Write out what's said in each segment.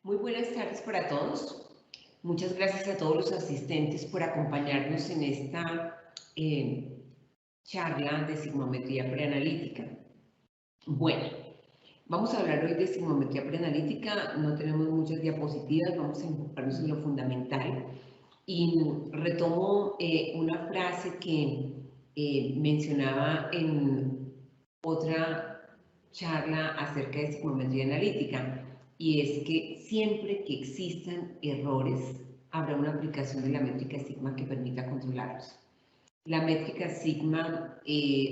Muy buenas tardes para todos. Muchas gracias a todos los asistentes por acompañarnos en esta charla de sigmometría preanalítica. Bueno, vamos a hablar hoy de sigmometría preanalítica. No tenemos muchas diapositivas, vamos a enfocarnos en lo fundamental. Y retomo una frase que mencionaba en otra charla acerca de sigmometría analítica, y es que siempre que existan errores, habrá una aplicación de la métrica sigma que permita controlarlos. La métrica sigma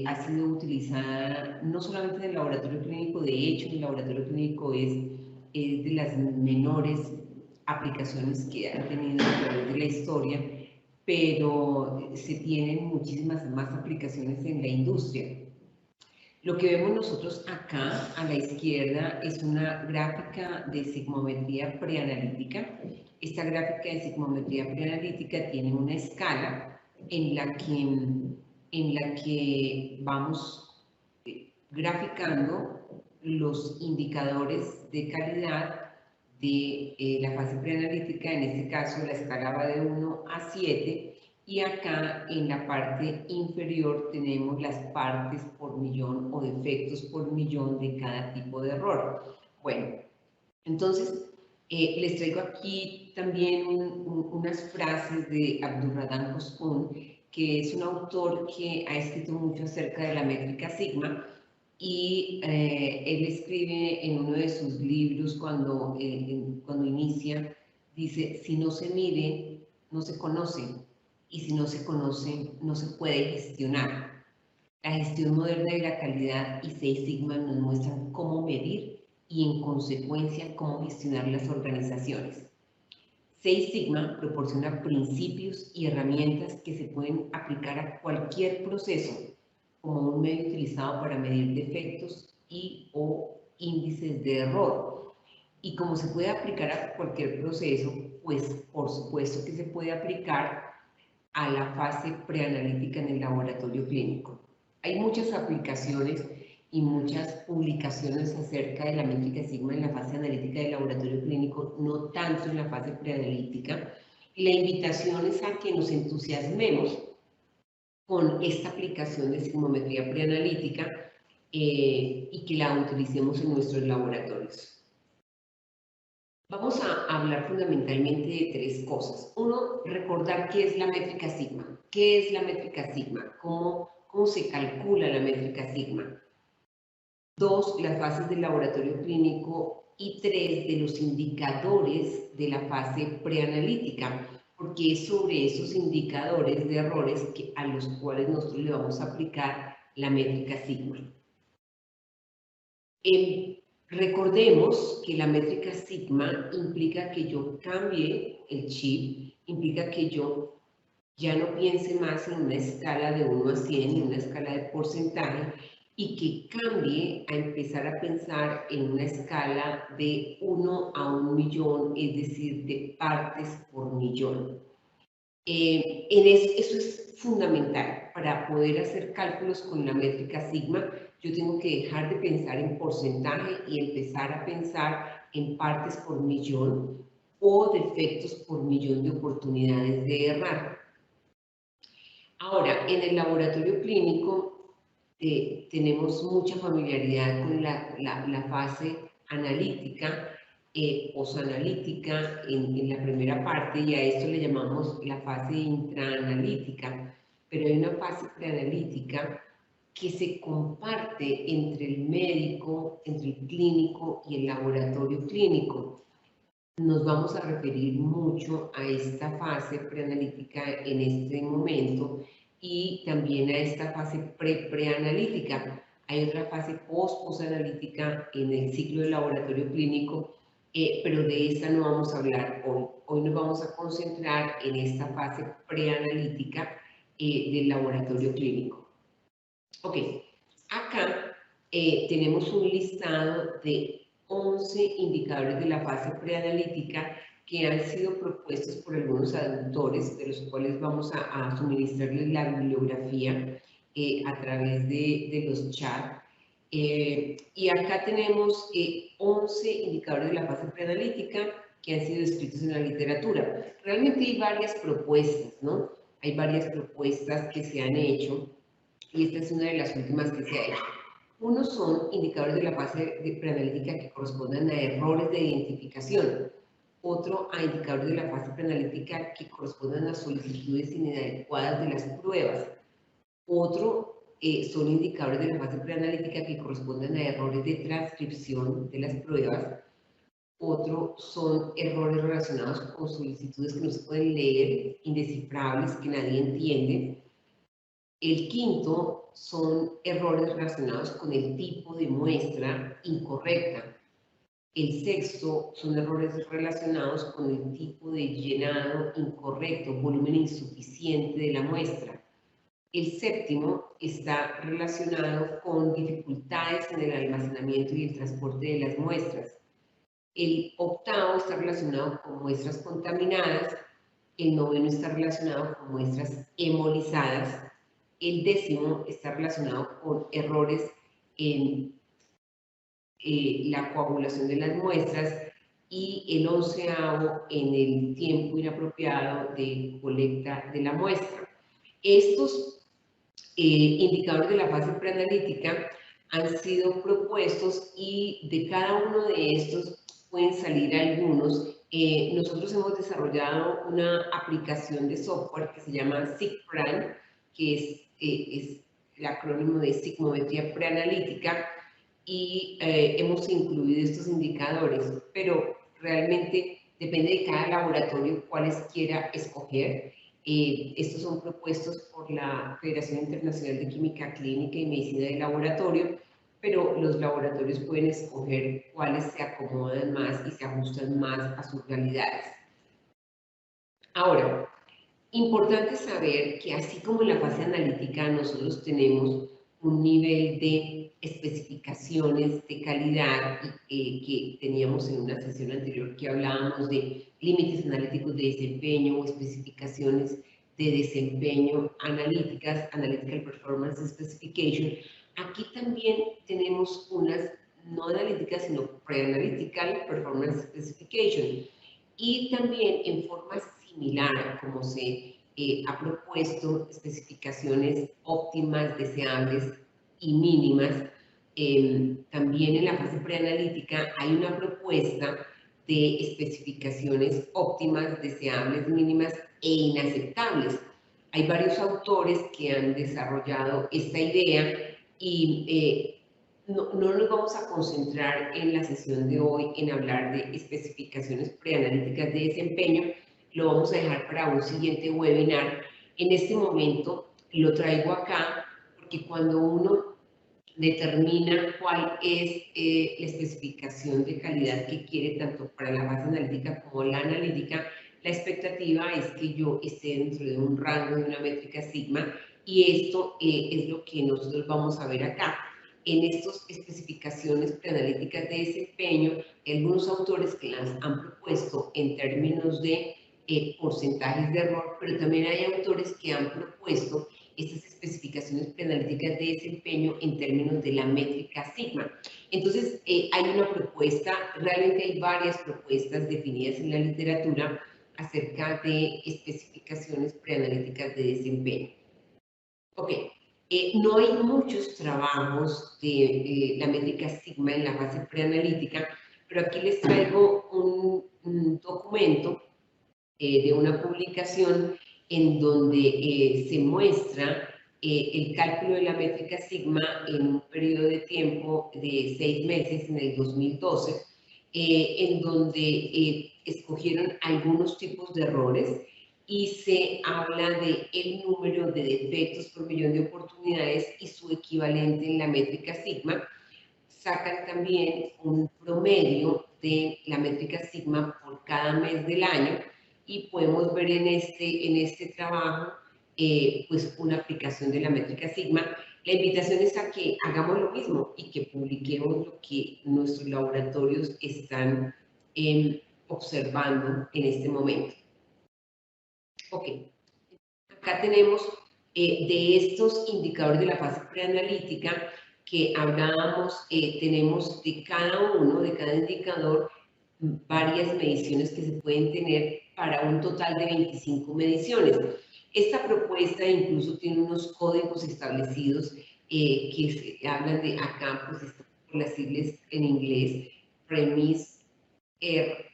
ha sido utilizada no solamente en el laboratorio clínico, de hecho, en el laboratorio clínico es de las menores aplicaciones que han tenido a través de la historia, pero se tienen muchísimas más aplicaciones en la industria. Lo que vemos nosotros acá a la izquierda es una gráfica de sigmometría preanalítica. Esta gráfica de sigmometría preanalítica tiene una escala en la que vamos graficando los indicadores de calidad de la fase preanalítica. En este caso la escala va de 1 a 7. Y acá en la parte inferior tenemos las partes por millón o defectos por millón de cada tipo de error. Bueno, entonces les traigo aquí también unas frases de Abdurrahman Koskun, que es un autor que ha escrito mucho acerca de la métrica sigma, y él escribe en uno de sus libros cuando inicia, dice: si no se mide, no se conoce, y si no se conoce, no se puede gestionar. La gestión moderna de la calidad y Seis Sigma nos muestran cómo medir y, en consecuencia, cómo gestionar las organizaciones. Seis Sigma proporciona principios y herramientas que se pueden aplicar a cualquier proceso como un medio utilizado para medir defectos y o índices de error. Y como se puede aplicar a cualquier proceso, pues por supuesto que se puede aplicar a la fase preanalítica en el laboratorio clínico. Hay muchas aplicaciones y muchas publicaciones acerca de la métrica sigma en la fase analítica del laboratorio clínico, no tanto en la fase preanalítica. Y la invitación es a que nos entusiasmemos con esta aplicación de sigmometría preanalítica y que la utilicemos en nuestros laboratorios. Vamos a hablar fundamentalmente de tres cosas. Uno, recordar qué es la métrica sigma. ¿Qué es la métrica sigma? ¿Cómo se calcula la métrica sigma? Dos, las fases del laboratorio clínico. Y tres, de los indicadores de la fase preanalítica, porque es sobre esos indicadores de errores a los cuales nosotros le vamos a aplicar la métrica sigma. Recordemos que la métrica sigma implica que yo cambie el chip, implica que yo ya no piense más en una escala de 1 a 100, en una escala de porcentaje, y que cambie a empezar a pensar en una escala de 1 a 1 millón, es decir, de partes por millón. Eso es fundamental para poder hacer cálculos con la métrica sigma. Yo tengo que dejar de pensar en porcentaje y empezar a pensar en partes por millón o defectos por millón de oportunidades de errar. Ahora, en el laboratorio clínico tenemos mucha familiaridad con la fase analítica, posanalítica en la primera parte, y a esto le llamamos la fase intraanalítica, pero hay una fase preanalítica que se comparte entre el médico, entre el clínico y el laboratorio clínico. Nos vamos a referir mucho a esta fase preanalítica en este momento y también a esta fase preanalítica. Hay otra fase posanalítica en el ciclo del laboratorio clínico, pero de esta no vamos a hablar hoy. Hoy nos vamos a concentrar en esta fase preanalítica del laboratorio clínico. Ok, acá tenemos un listado de 11 indicadores de la fase preanalítica que han sido propuestos por algunos autores, de los cuales vamos a suministrarles la bibliografía a través de los chats. Y acá tenemos 11 indicadores de la fase preanalítica que han sido descritos en la literatura. Realmente hay varias propuestas, ¿no? Hay varias propuestas que se han hecho y esta es una de las últimas que se ha hecho. Unos son indicadores de la fase preanalítica que corresponden a errores de identificación. Otro a indicadores de la fase preanalítica que corresponden a solicitudes inadecuadas de las pruebas. Otro son indicadores de la fase preanalítica que corresponden a errores de transcripción de las pruebas. Otro son errores relacionados con solicitudes que no se pueden leer, indescifrables, que nadie entiende. El quinto son errores relacionados con el tipo de muestra incorrecta. El sexto son errores relacionados con el tipo de llenado incorrecto, volumen insuficiente de la muestra. El séptimo está relacionado con dificultades en el almacenamiento y el transporte de las muestras. El octavo está relacionado con muestras contaminadas. El noveno está relacionado con muestras hemolizadas. El décimo está relacionado con errores en la coagulación de las muestras y el onceavo en el tiempo inapropiado de colecta de la muestra. Estos indicadores de la fase preanalítica han sido propuestos y de cada uno de estos pueden salir algunos. Nosotros hemos desarrollado una aplicación de software que se llama SIGPRAN, que es el acrónimo de sigmometría preanalítica, y hemos incluido estos indicadores, pero realmente depende de cada laboratorio cuáles quiera escoger. Estos son propuestos por la Federación Internacional de Química Clínica y Medicina de Laboratorio, pero los laboratorios pueden escoger cuáles se acomodan más y se ajustan más a sus realidades. Ahora, importante saber que así como en la fase analítica nosotros tenemos un nivel de especificaciones de calidad que teníamos en una sesión anterior que hablábamos de límites analíticos de desempeño o especificaciones de desempeño analíticas, Analytical Performance Specification. Aquí también tenemos unas no analíticas, sino Pre-Analytical Performance Specification. Y también en forma similar, como se ha propuesto especificaciones óptimas, deseables y mínimas, también en la fase preanalítica hay una propuesta de especificaciones óptimas, deseables, mínimas e inaceptables. Hay varios autores que han desarrollado esta idea y no nos vamos a concentrar en la sesión de hoy en hablar de especificaciones preanalíticas de desempeño, lo vamos a dejar para un siguiente webinar. En este momento lo traigo acá porque cuando uno determina cuál es la especificación de calidad que quiere tanto para la fase analítica como la analítica, la expectativa es que yo esté dentro de un rango de una métrica sigma y esto es lo que nosotros vamos a ver acá. En estas especificaciones preanalíticas de desempeño, hay algunos autores que las han propuesto en términos de porcentajes de error, pero también hay autores que han propuesto estas especificaciones preanalíticas de desempeño en términos de la métrica sigma. Entonces, hay una propuesta, realmente hay varias propuestas definidas en la literatura acerca de especificaciones preanalíticas de desempeño. Ok, no hay muchos trabajos de la métrica sigma en la fase preanalítica, pero aquí les traigo un documento de una publicación en donde se muestra el cálculo de la métrica sigma en un periodo de tiempo de 6 meses en el 2012, en donde escogieron algunos tipos de errores y se habla de el número de defectos por millón de oportunidades y su equivalente en la métrica sigma. Sacan también un promedio de la métrica sigma por cada mes del año y podemos ver en este trabajo pues una aplicación de la métrica sigma. La invitación es a que hagamos lo mismo y que publiquemos lo que nuestros laboratorios están observando en este momento. Ok, acá tenemos de estos indicadores de la fase preanalítica, que hablábamos, tenemos de cada uno, de cada indicador, varias mediciones que se pueden tener para un total de 25 mediciones. Esta propuesta incluso tiene unos códigos establecidos que hablan de acá, pues por las siglas en inglés, premise, R,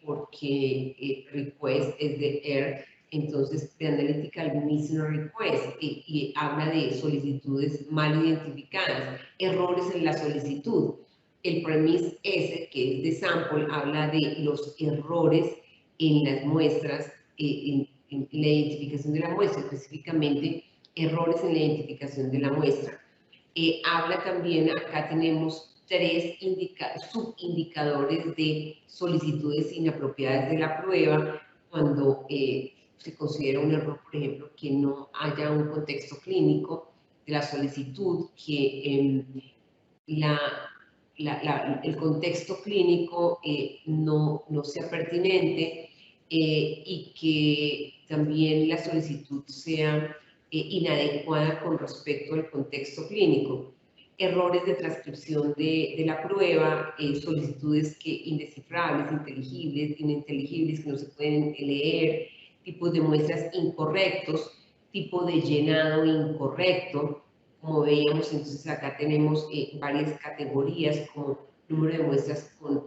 porque request es de R, entonces de Analytical Missing Request, y habla de solicitudes mal identificadas, errores en la solicitud. El premise S, que es de sample, habla de los errores en las muestras, en la identificación de la muestra, específicamente errores en la identificación de la muestra. Habla también, acá tenemos 3 subindicadores de solicitudes inapropiadas de la prueba, cuando se considera un error, por ejemplo, que no haya un contexto clínico de la solicitud, que el contexto clínico no sea pertinente, y que también la solicitud sea inadecuada con respecto al contexto clínico. Errores de transcripción de la prueba, solicitudes indescifrables, inteligibles, ininteligibles, que no se pueden leer, tipos de muestras incorrectos, tipo de llenado incorrecto. Como veíamos, entonces acá tenemos varias categorías, como número de muestras con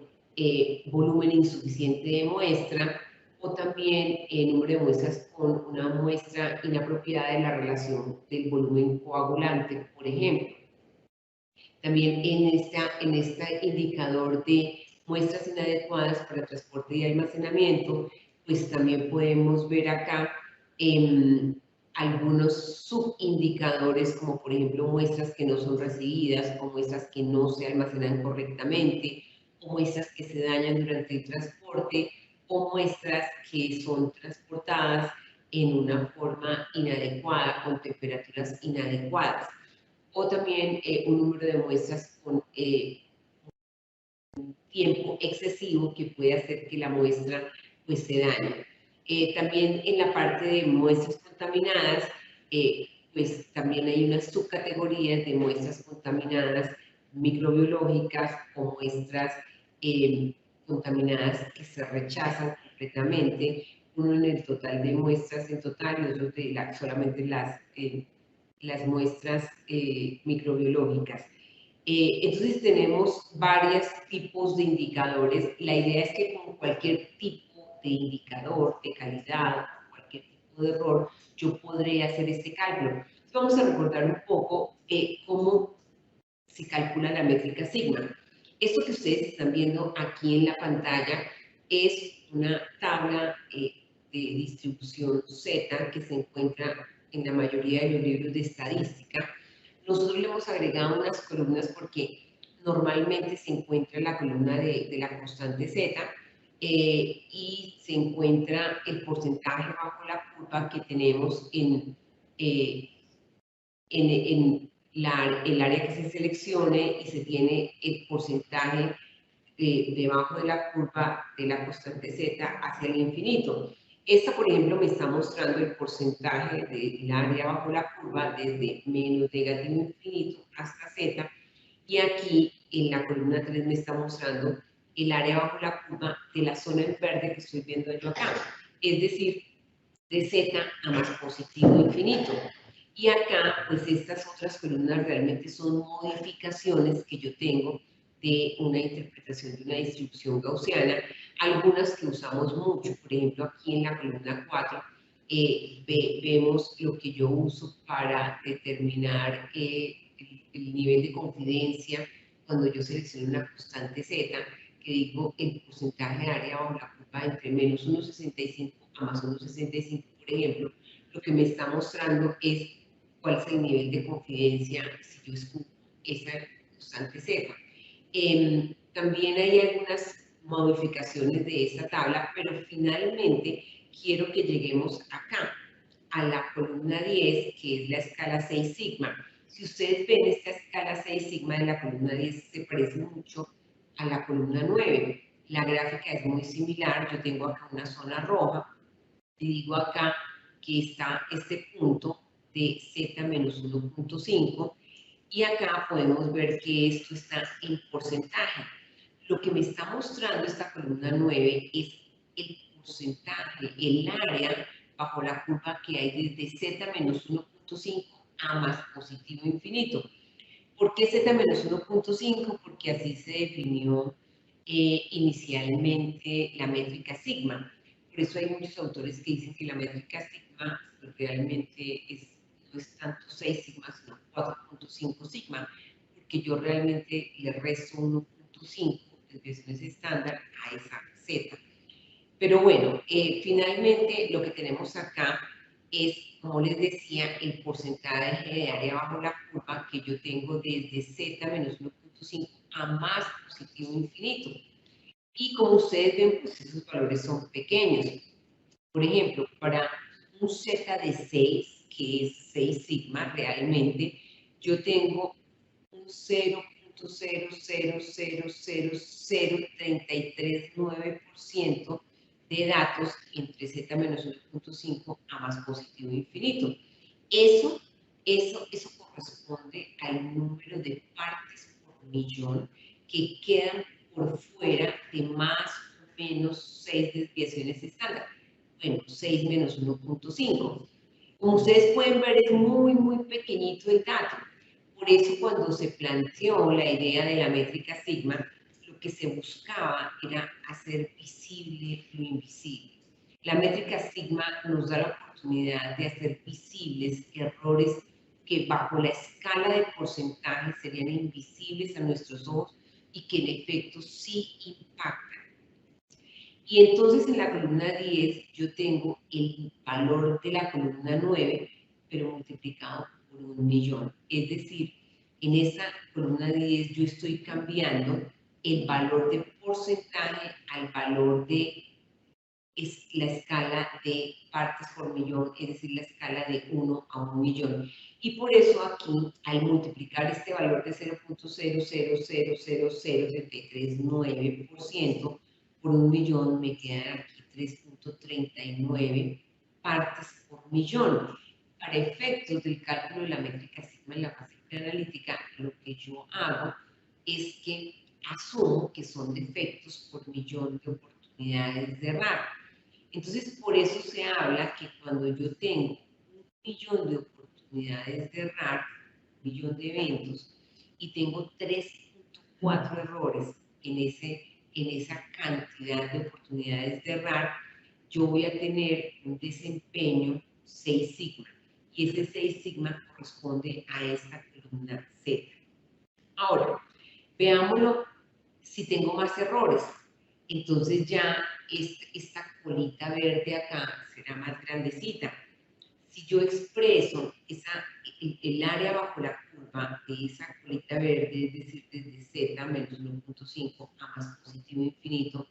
volumen insuficiente de muestra, o también número de muestras con una muestra inapropiada de la relación del volumen coagulante, por ejemplo. También en este indicador de muestras inadecuadas para transporte y almacenamiento, pues también podemos ver acá algunos subindicadores, como por ejemplo muestras que no son recibidas, o muestras que no se almacenan correctamente, o muestras que se dañan durante el transporte, o muestras que son transportadas en una forma inadecuada, con temperaturas inadecuadas, o también un número de muestras con tiempo excesivo que puede hacer que la muestra pues se dañe. También en la parte de muestras contaminadas, pues también hay unas subcategorías de muestras contaminadas microbiológicas o muestras contaminadas que se rechazan completamente, uno en el total de muestras en total y otro de solamente las muestras microbiológicas. Entonces tenemos varios tipos de indicadores. La idea es que con cualquier tipo de indicador de calidad, cualquier tipo de error, yo podré hacer este cálculo. Vamos a recordar un poco cómo se calcula la métrica sigma. Esto que ustedes están viendo aquí en la pantalla es una tabla de distribución Z que se encuentra en la mayoría de los libros de estadística. Nosotros le hemos agregado unas columnas porque normalmente se encuentra la columna de la constante Z, y se encuentra el porcentaje bajo la curva que tenemos en el área que se seleccione, y se tiene el porcentaje debajo de la curva de la constante Z hacia el infinito. Esta, por ejemplo, me está mostrando el porcentaje del área bajo la curva desde menos negativo infinito hasta Z, y aquí en la columna 3 me está mostrando el área bajo la curva de la zona en verde que estoy viendo yo acá, es decir, de Z a más positivo infinito. Y acá, pues estas otras columnas realmente son modificaciones que yo tengo de una interpretación de una distribución gaussiana, algunas que usamos mucho, por ejemplo, aquí en la columna 4, vemos lo que yo uso para determinar el nivel de confidencia cuando yo selecciono una constante Z, que digo el porcentaje de área bajo la curva entre menos 1,65 a más 1,65, por ejemplo, lo que me está mostrando es cuál es el nivel de confidencia si yo escucho esa constante Z. También hay algunas modificaciones de esta tabla, pero finalmente quiero que lleguemos acá, a la columna 10, que es la escala 6 sigma. Si ustedes ven esta escala 6 sigma de la columna 10, se parece mucho a la columna 9. La gráfica es muy similar. Yo tengo acá una zona roja, y digo acá que está este punto de Z menos 1,5, Y acá podemos ver que esto está en porcentaje. Lo que me está mostrando esta columna 9 es el porcentaje, el área bajo la curva que hay desde z menos 1.5 a más positivo infinito. ¿Por qué z menos 1.5? Porque así se definió inicialmente la métrica sigma. Por eso hay muchos autores que dicen que la métrica sigma realmente no es tanto 6 sigma, sino 4.5 sigma, porque yo realmente le resto 1.5 desviaciones estándar a esa z. Pero bueno, finalmente lo que tenemos acá es, como les decía, el porcentaje de área bajo la curva que yo tengo desde z menos 1.5 a más positivo infinito. Y como ustedes ven, pues esos valores son pequeños. Por ejemplo, para un z de 6, que es 6 sigma realmente, yo tengo un 0.0000033.9% de datos entre z menos 1.5 a más positivo infinito. Eso corresponde al número de partes por millón que quedan por fuera de más o menos 6 desviaciones estándar. Bueno, 6 menos 1.5. Como ustedes pueden ver, es muy pequeñito el dato. Por eso cuando se planteó la idea de la métrica sigma, lo que se buscaba era hacer visible lo invisible. La métrica sigma nos da la oportunidad de hacer visibles errores que bajo la escala de porcentaje serían invisibles a nuestros ojos y que en efecto sí impactan. Y entonces en la columna 10 yo tengo el valor de la columna 9, pero multiplicado por 1.000.000. Es decir, en esa columna 10 yo estoy cambiando el valor de porcentaje al valor de la escala de partes por millón, es decir, la escala de 1 a 1.000.000. Y por eso aquí, al multiplicar este valor de 0.0000033.9% por 1.000.000, me quedan aquí 3.39 partes por millón. Para efectos del cálculo de la métrica sigma en la fase preanalítica, lo que yo hago es que asumo que son defectos por millón de oportunidades de errar. Entonces, por eso se habla que cuando yo tengo 1.000.000 de oportunidades de errar, 1.000.000 de eventos, y tengo 3.4 errores en esa cantidad de oportunidades de errar, yo voy a tener un desempeño 6 sigma. Y ese 6 sigma corresponde a esta columna Z. Ahora, veámoslo si tengo más errores. Entonces ya esta colita verde acá será más grandecita. Si yo expreso el área bajo la curva de esa colita verde, es decir, desde z menos 1.5 a más positivo infinito,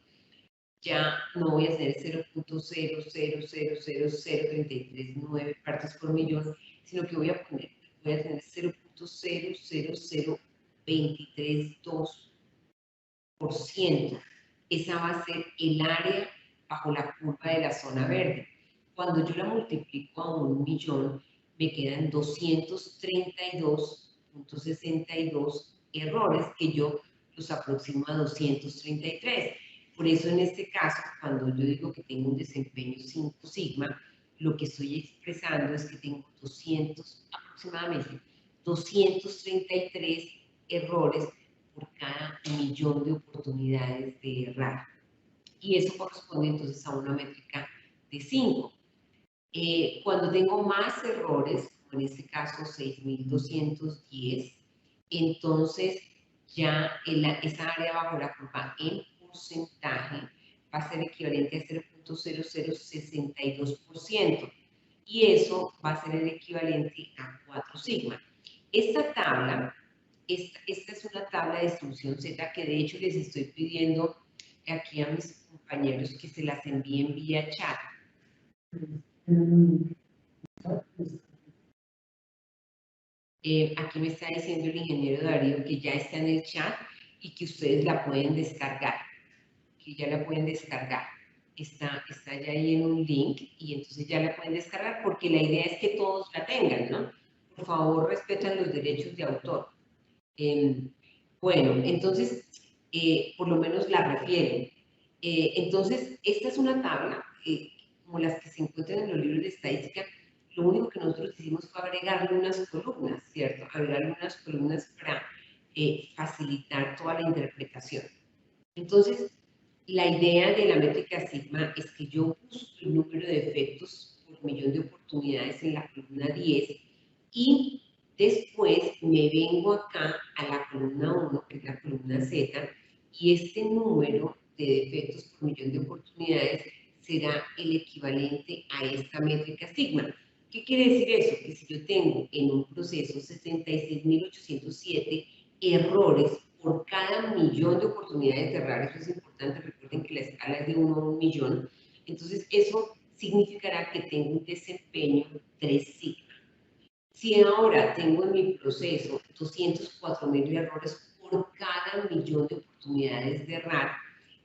ya no voy a hacer 0.0000033.9 partes por millón, sino que voy a tener 0.00023.2%. Esa va a ser el área bajo la curva de la zona verde. Cuando yo la multiplico a 1.000.000, me quedan 232.62 errores que yo los aproximo a 233. Por eso en este caso, cuando yo digo que tengo un desempeño 5 sigma, lo que estoy expresando es que tengo aproximadamente 233 errores por cada 1.000.000 de oportunidades de errar. Y eso corresponde entonces a una métrica de 5. Cuando tengo más errores, como en este caso 6.210, entonces ya esa área bajo la curva en porcentaje va a ser equivalente a 0.0062%. Y eso va a ser el equivalente a 4 sigma. Esta tabla, esta es una tabla de distribución Z que de hecho les estoy pidiendo aquí a mis compañeros que se las envíen vía chat. Aquí me está diciendo el ingeniero Darío que ya está en el chat y que ustedes la pueden descargar, que ya la pueden descargar. Está ya ahí en un link y entonces ya la pueden descargar porque la idea es que todos la tengan, ¿no? por favor respetan los derechos de autor. Bueno, entonces, por lo menos la refieren. Entonces, esta es una tabla, como las que se encuentran en los libros de estadística. Lo único que nosotros hicimos fue agregarle unas columnas, ¿cierto? Agregarle unas columnas para facilitar toda la interpretación. Entonces, la idea de la métrica sigma es que yo busco el número de efectos por millón de oportunidades en la columna 10 y después me vengo acá a la columna 1, que es la columna Z, y este número de defectos por millón de oportunidades será el equivalente a esta métrica sigma. ¿Qué quiere decir eso? Que si yo tengo en un proceso 76.807 errores por cada millón de oportunidades de errar, eso es importante, recuerden que la escala es de 1 a 1 millón, entonces eso significará que tengo un desempeño 3 sigma. Si ahora tengo en mi proceso 204.000 errores por cada millón de oportunidades de errar,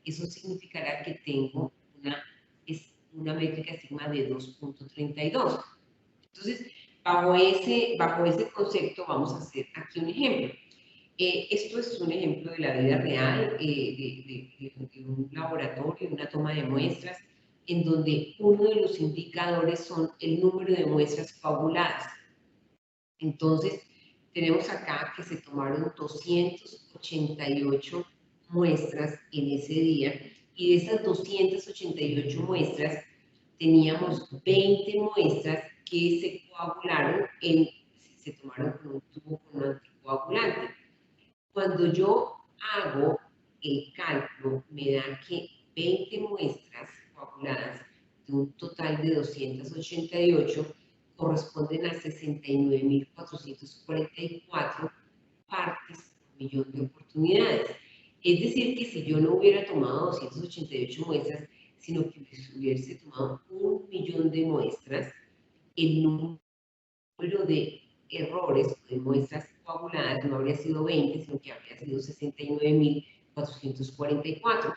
eso significará que tengo una métrica sigma de 2.32. Entonces, bajo ese concepto vamos a hacer aquí un ejemplo. Esto es un ejemplo de la vida real, de un laboratorio, de una toma de muestras, en donde uno de los indicadores son el número de muestras coaguladas. Entonces, tenemos acá que se tomaron 288 muestras en ese día, y de esas 288 muestras, teníamos 20 muestras que se coagularon, se tomaron con un tubo con un anticoagulante. Cuando yo hago el cálculo, me da que 20 muestras coaguladas de un total de 288 corresponden a 69.444 partes por millón de oportunidades. Es decir, que si yo no hubiera tomado 288 muestras, sino que hubiese tomado 1 millón de muestras, el número de errores o de muestras coaguladas no habría sido 20, sino que habría sido 69.444.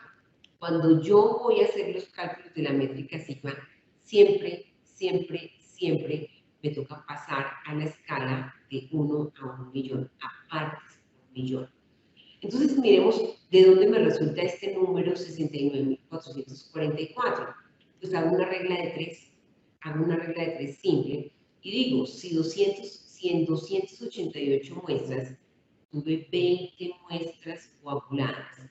Cuando yo voy a hacer los cálculos de la métrica sigma, siempre me toca pasar a la escala de 1 a 1 millón, a partes por millón. Entonces, miremos de dónde me resulta este número 69.444. Pues hago una regla de 3 simple, y digo, si en 288 muestras tuve 20 muestras coaguladas,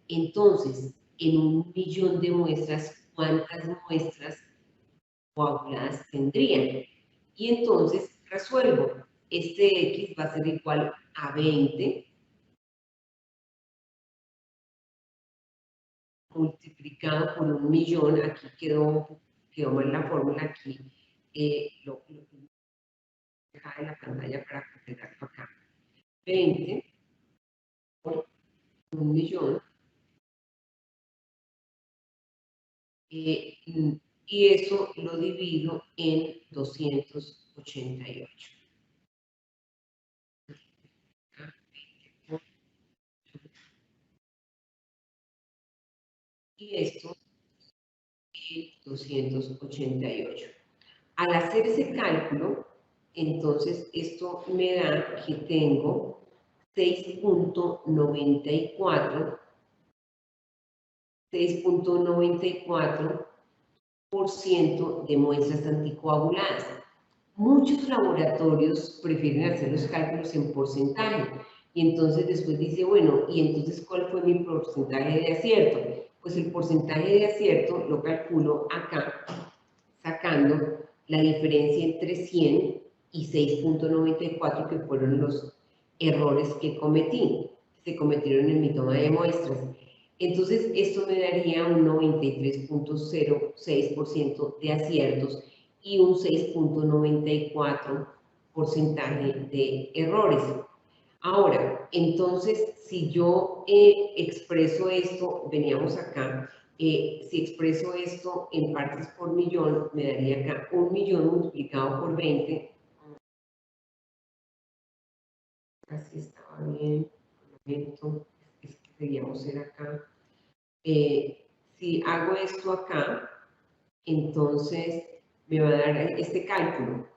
entonces en 1 millón de muestras, ¿cuántas muestras coaguladas tendrían? Y entonces resuelvo. Este X va a ser igual a 20 multiplicado por 1 millón. Aquí quedó mal la fórmula, aquí lo dejar en la pantalla para completarlo acá. 20 por 1 millón, y eso lo divido en 288. Y esto en 288. Al hacer ese cálculo, entonces esto me da que tengo 6.94% de muestras anticoaguladas. Muchos laboratorios prefieren hacer los cálculos en porcentaje, y entonces después dice, bueno, ¿y entonces cuál fue mi porcentaje de acierto? Pues el porcentaje de acierto lo calculo acá, sacando la diferencia entre 100 y 6.94, que fueron los errores que se cometieron en mi toma de muestras. Entonces, esto me daría un 93.06% de aciertos y un 6.94% de errores. Ahora, entonces, si yo expreso esto, veníamos acá, si expreso esto en partes por millón, me daría acá 1 millón multiplicado por 20. Así estaba bien. Un momento, es que queríamos ir acá. Si hago esto acá, entonces me va a dar este cálculo.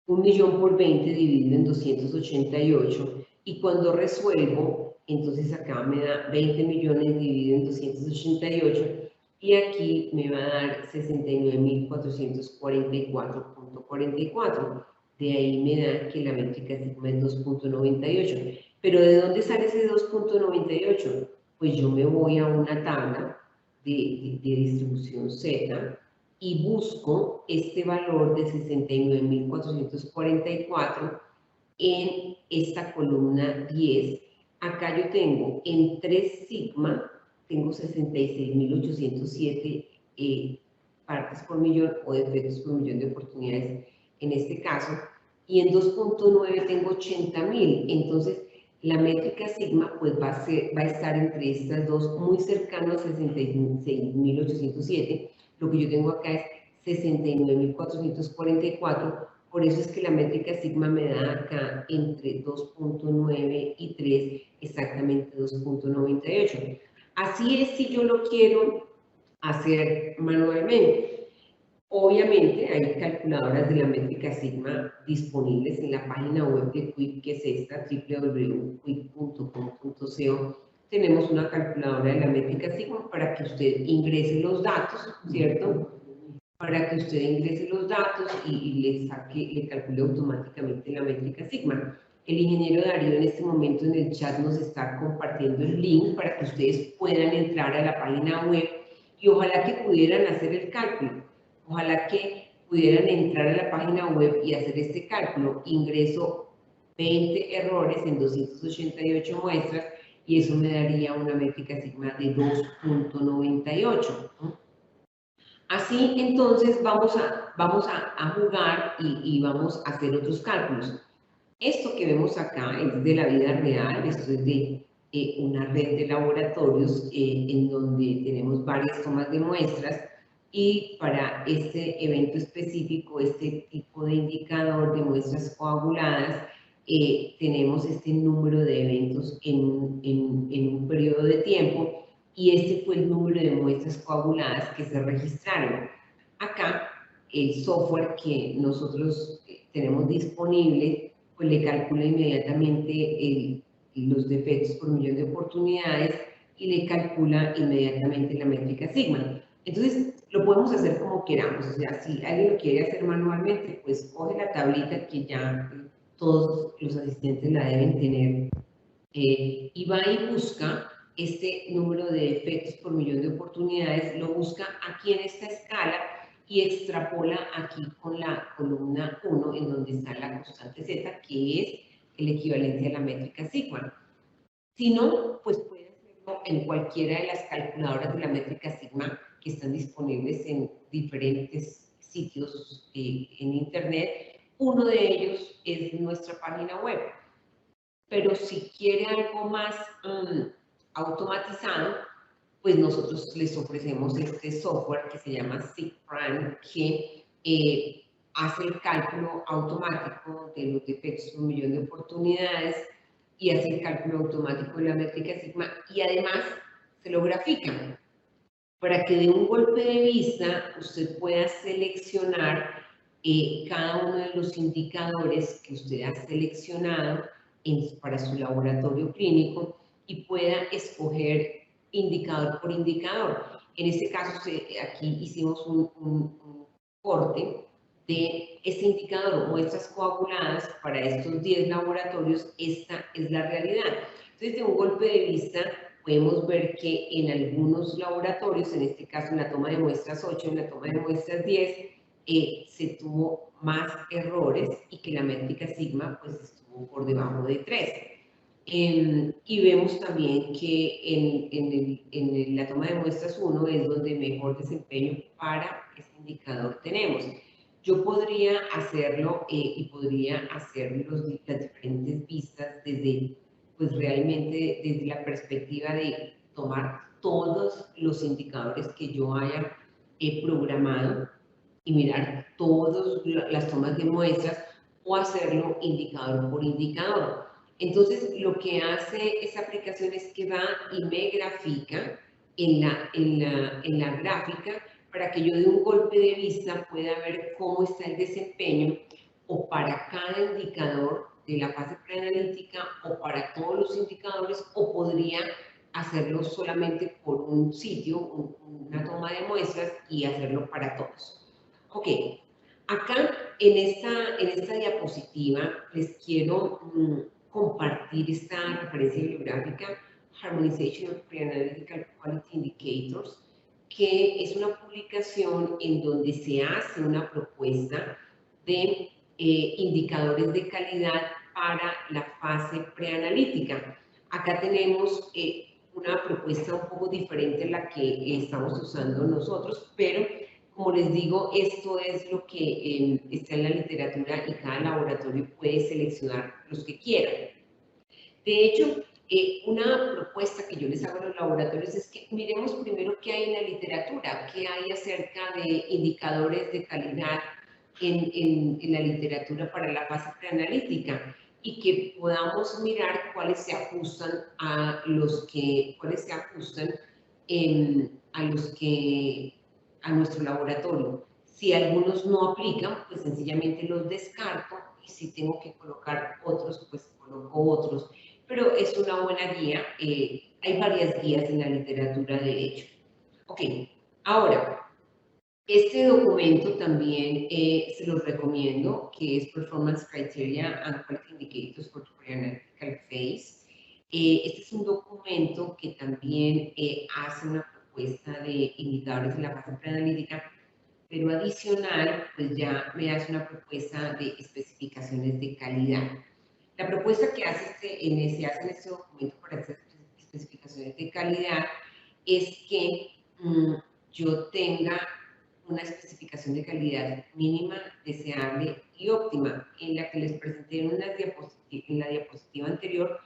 1.000.000 por 20 dividido en 288, y cuando resuelvo, entonces acá me da 20 millones dividido en 288, y aquí me va a dar 69.444.44. De ahí me da que la métrica sigma es 2.98. Pero ¿de dónde sale ese 2.98? Pues yo me voy a una tabla de distribución Z y busco este valor de 69.444 en esta columna 10. Acá yo tengo en 3 sigma, tengo 66.807 partes por millón o defectos por millón de oportunidades en este caso, y en 2.9 tengo 80.000. Entonces la métrica sigma pues va a estar entre estas dos, muy cercano a 66.807. Lo que yo tengo acá es 69.444. Por eso es que la métrica sigma me da acá entre 2.9 y 3, exactamente 2.98. Así es si yo lo quiero hacer manualmente. Obviamente hay calculadoras de la métrica sigma disponibles en la página web de Quick, que es esta, www.quick.com.co. Tenemos una calculadora de la métrica sigma para que usted ingrese los datos, ¿cierto? Para que usted ingrese los datos y le calcule automáticamente la métrica sigma. El ingeniero Darío en este momento en el chat nos está compartiendo el link para que ustedes puedan entrar a la página web y ojalá que pudieran hacer el cálculo. Ojalá que pudieran entrar a la página web y hacer este cálculo. Ingreso 20 errores en 288 muestras y eso me daría una métrica sigma de 2.98. ¿no? Así, entonces, vamos a jugar y vamos a hacer otros cálculos. Esto que vemos acá es de la vida real, esto es de una red de laboratorios en donde tenemos varias tomas de muestras, y para este evento específico, este tipo de indicador de muestras coaguladas, tenemos este número de eventos en un periodo de tiempo, y este fue el número de muestras coaguladas que se registraron. Acá, el software que nosotros tenemos disponible, pues le calcula inmediatamente los defectos por millón de oportunidades y le calcula inmediatamente la métrica sigma. Entonces, lo podemos hacer como queramos. O sea, si alguien lo quiere hacer manualmente, pues coge la tablita que ya todos los asistentes la deben tener, y va y busca este número de defectos por millón de oportunidades, lo busca aquí en esta escala y extrapola aquí con la columna 1, en donde está la constante Z, que es el equivalente a la métrica sigma. Si no, pues puede hacerlo en cualquiera de las calculadoras de la métrica sigma que están disponibles en diferentes sitios en internet. Uno de ellos es nuestra página web. Pero si quiere algo más automatizado, pues nosotros les ofrecemos este software que se llama SigPrime, que hace el cálculo automático de los defectos por millón de oportunidades y hace el cálculo automático de la métrica sigma, y además se lo grafica para que de un golpe de vista usted pueda seleccionar cada uno de los indicadores que usted ha seleccionado para su laboratorio clínico y pueda escoger indicador por indicador. En este caso, aquí hicimos un corte de este indicador, muestras coaguladas para estos 10 laboratorios. Esta es la realidad. Entonces, de un golpe de vista, podemos ver que en algunos laboratorios, en este caso en la toma de muestras 8, en la toma de muestras 10, se tuvo más errores y que la métrica sigma pues estuvo por debajo de 3. Y vemos también que en la toma de muestras 1 es donde mejor desempeño para este indicador tenemos. Yo podría hacerlo y podría hacer las diferentes vistas desde, pues realmente desde la perspectiva de tomar todos los indicadores que yo haya programado y mirar todas las tomas de muestras, o hacerlo indicador por indicador. Entonces, lo que hace esa aplicación es que va y me grafica en la gráfica para que yo de un golpe de vista pueda ver cómo está el desempeño, o para cada indicador de la fase preanalítica o para todos los indicadores, o podría hacerlo solamente por un sitio, una toma de muestras y hacerlo para todos. Ok, acá en esta diapositiva les quiero compartir esta referencia bibliográfica, Harmonization of Pre-Analytical Quality Indicators, que es una publicación en donde se hace una propuesta de indicadores de calidad para la fase preanalítica. Acá tenemos una propuesta un poco diferente a la que estamos usando nosotros, pero como les digo, esto es lo que está en la literatura y cada laboratorio puede seleccionar los que quieran. De hecho, una propuesta que yo les hago a los laboratorios es que miremos primero qué hay en la literatura, qué hay acerca de indicadores de calidad en la literatura para la fase preanalítica y que podamos mirar cuáles se ajustan a los que, cuáles se ajustan a nuestro laboratorio. Si algunos no aplican, pues sencillamente los descarto y si tengo que colocar otros, pues coloco otros. Pero es una buena guía. Hay varias guías en la literatura, de hecho. Ok, ahora, este documento también se los recomiendo, que es Performance Criteria and Quality Indicators for Pre-Analytical Phase. Este es un documento que también hace una propuesta de indicadores de la fase preanalítica, pero adicional, pues ya me hace una propuesta de especificaciones de calidad. La propuesta que se hace en este documento para estas especificaciones de calidad es que yo tenga una especificación de calidad mínima, deseable y óptima. En la que les presenté en la diapositiva anterior,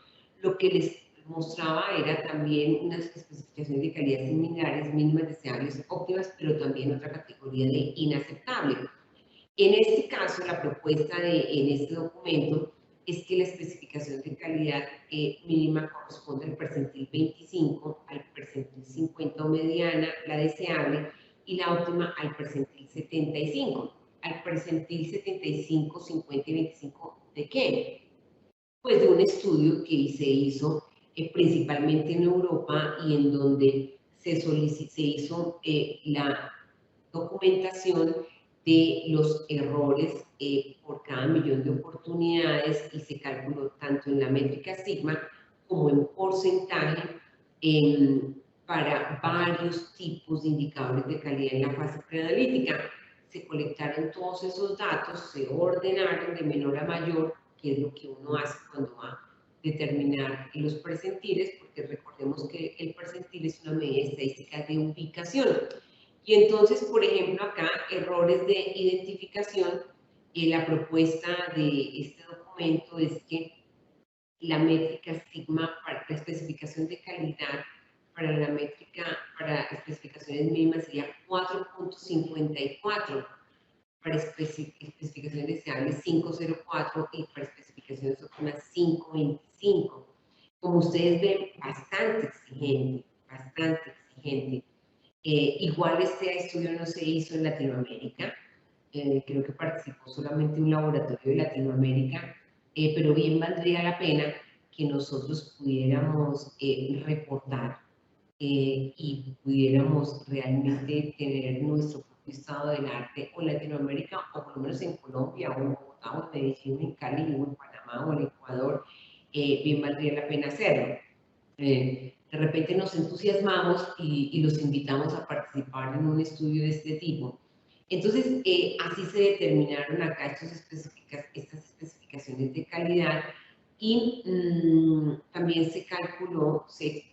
lo que les mostraba era también unas especificaciones de calidad similares, mínimas, deseables, óptimas, pero también otra categoría de inaceptable. En este caso, la propuesta en este documento es que la especificación de calidad mínima corresponde al percentil 25, al percentil 50 o mediana, la deseable, y la óptima al percentil 75. Al percentil 75, 50 y 25, ¿de qué? Pues de un estudio que se hizo principalmente en Europa y en donde se hizo la documentación de los errores por cada millón de oportunidades y se calculó tanto en la métrica sigma como en porcentaje para varios tipos de indicadores de calidad en la fase preanalítica. Se colectaron todos esos datos, se ordenaron de menor a mayor, que es lo que uno hace cuando va a determinar los percentiles, porque recordemos que el percentil es una medida estadística de ubicación. Y entonces, por ejemplo, acá, errores de identificación, la propuesta de este documento es que la métrica sigma para la especificación de calidad para la métrica, para especificaciones mínimas sería 4.54, para especificaciones deseables 5.04 y para especificaciones óptimas 5.25. Como ustedes ven, bastante exigente, bastante exigente. Igual este estudio no se hizo en Latinoamérica, creo que participó solamente un laboratorio de Latinoamérica, pero bien valdría la pena que nosotros pudiéramos reportar y pudiéramos realmente tener nuestro propio estado del arte o en Latinoamérica, o por lo menos en Colombia, o en Bogotá, o en Medellín, en Cali, o en Panamá, o en Ecuador, bien valdría la pena hacerlo. De repente nos entusiasmamos y los invitamos a participar en un estudio de este tipo. Entonces, así se determinaron acá estas especificaciones de calidad y también se calculó, se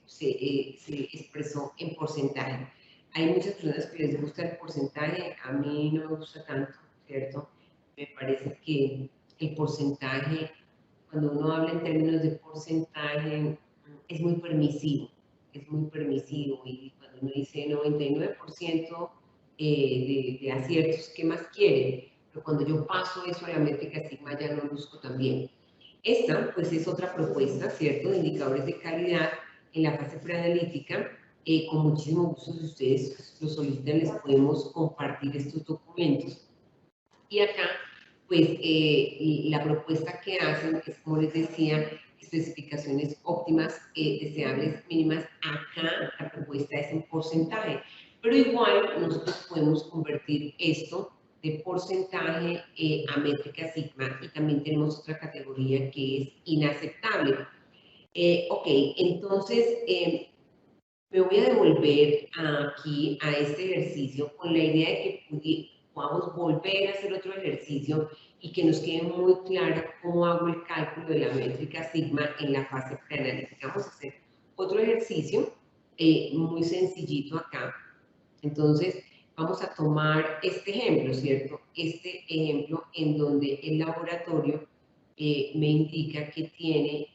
expresó en porcentaje. Hay muchas personas que les gusta el porcentaje, a mí no me gusta tanto, ¿cierto? Me parece que el porcentaje, cuando uno habla en términos de porcentaje, es muy permisivo, y cuando uno dice 99% de aciertos, ¿qué más quiere? Pero cuando yo paso eso a la métrica sigma ya no luzco tan bien. Esta, pues, es otra propuesta, ¿cierto?, de indicadores de calidad en la fase preanalítica. Con muchísimo gusto, si ustedes lo solicitan, les podemos compartir estos documentos. Y acá pues la propuesta que hacen es, como les decía, especificaciones óptimas, deseables, mínimas. Acá la propuesta es en porcentaje, pero igual nosotros podemos convertir esto de porcentaje a métrica sigma, y también tenemos otra categoría que es inaceptable. Ok, entonces me voy a devolver aquí a este ejercicio con la idea de que podamos volver a hacer otro ejercicio y que nos quede muy claro cómo hago el cálculo de la métrica sigma en la fase preanalítica. Vamos a hacer otro ejercicio muy sencillito acá. Entonces, vamos a tomar este ejemplo, ¿cierto? Este ejemplo en donde el laboratorio me indica que tiene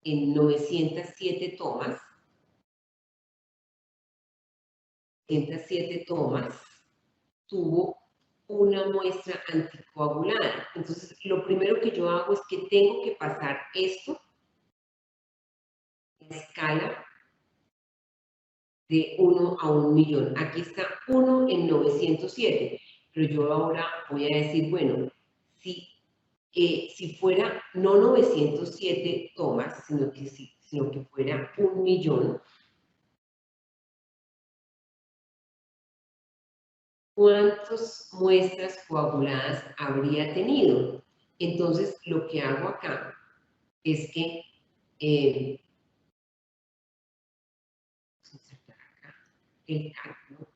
en 907 tomas, 907 tomas, tuvo una muestra anticoagulada. Entonces, lo primero que yo hago es que tengo que pasar esto en escala de 1 a 1 millón. Aquí está 1 en 907, pero yo ahora voy a decir, bueno, si fuera no 907 tomas, sino que fuera 1 millón, ¿cuántas muestras coaguladas habría tenido? Entonces, lo que hago acá es que vamos a insertar acá el cálculo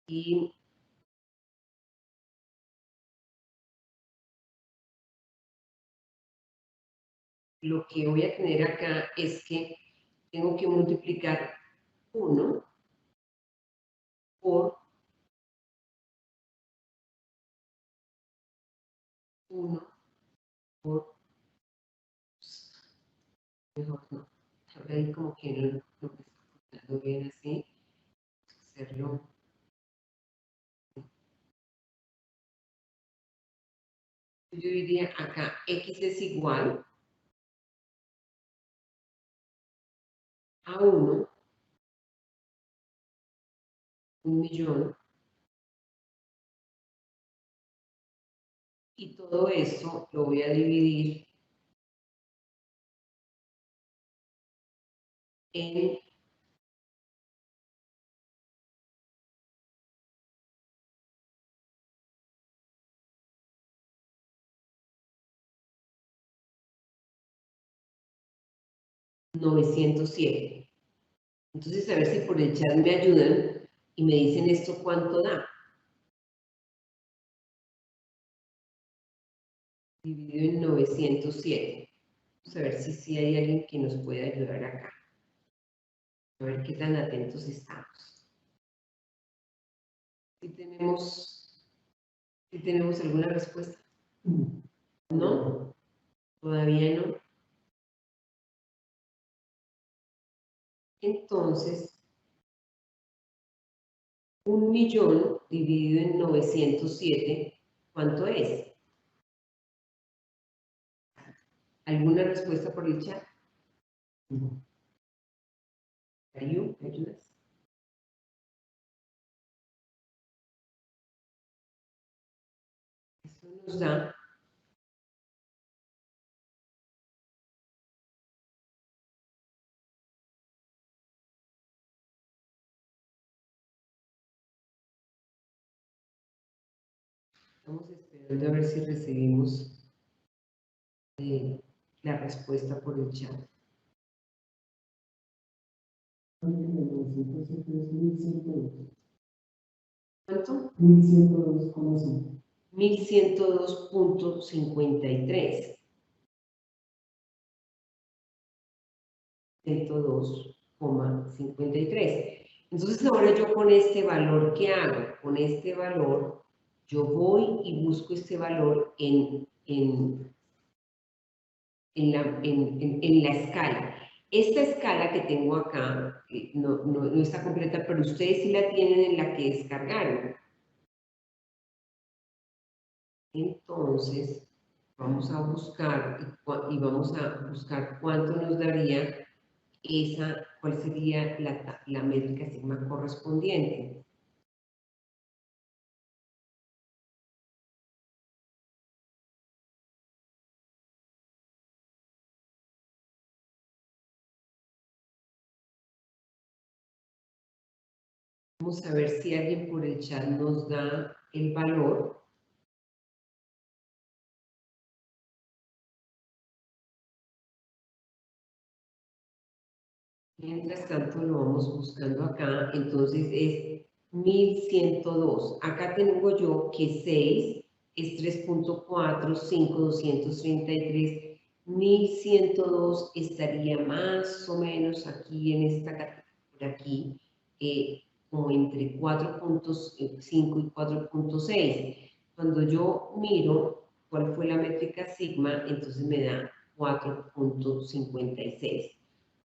y lo que voy a tener acá es que tengo que multiplicar 1 por 1 por, mejor no, ahora ahí como que no me está funcionando bien así, hacerlo. Yo diría acá x es igual a 1, 1 millón, y todo esto lo voy a dividir en 907. Entonces, a ver si por el chat me ayudan y me dicen esto cuánto da. Dividido en 907. Vamos a ver si hay alguien que nos pueda ayudar acá. A ver qué tan atentos estamos. Si tenemos alguna respuesta. ¿No? Todavía no. Entonces, 1 millón dividido en 907, ¿cuánto es? ¿Alguna respuesta por el chat? Darío, ¿me ayudas? Eso nos da Estamos esperando a ver si recibimos la respuesta por el chat. ¿Cuánto? 1102,5. 1102.53. 102,53. Entonces ahora yo con este valor, ¿qué hago? Con este valor, yo voy y busco este valor en la escala. Esta escala que tengo acá no está completa, pero ustedes sí la tienen en la que descargaron. Entonces, vamos a buscar y vamos a buscar cuánto nos daría cuál sería la métrica sigma correspondiente. Vamos a ver si alguien por el chat nos da el valor. Mientras tanto lo vamos buscando acá, entonces es 1102. Acá tengo yo que 6 es 3.4, 5, 233. 1102 estaría más o menos aquí en esta categoría, por aquí, como entre 4.5 y 4.6. Cuando yo miro cuál fue la métrica sigma, entonces me da 4.56.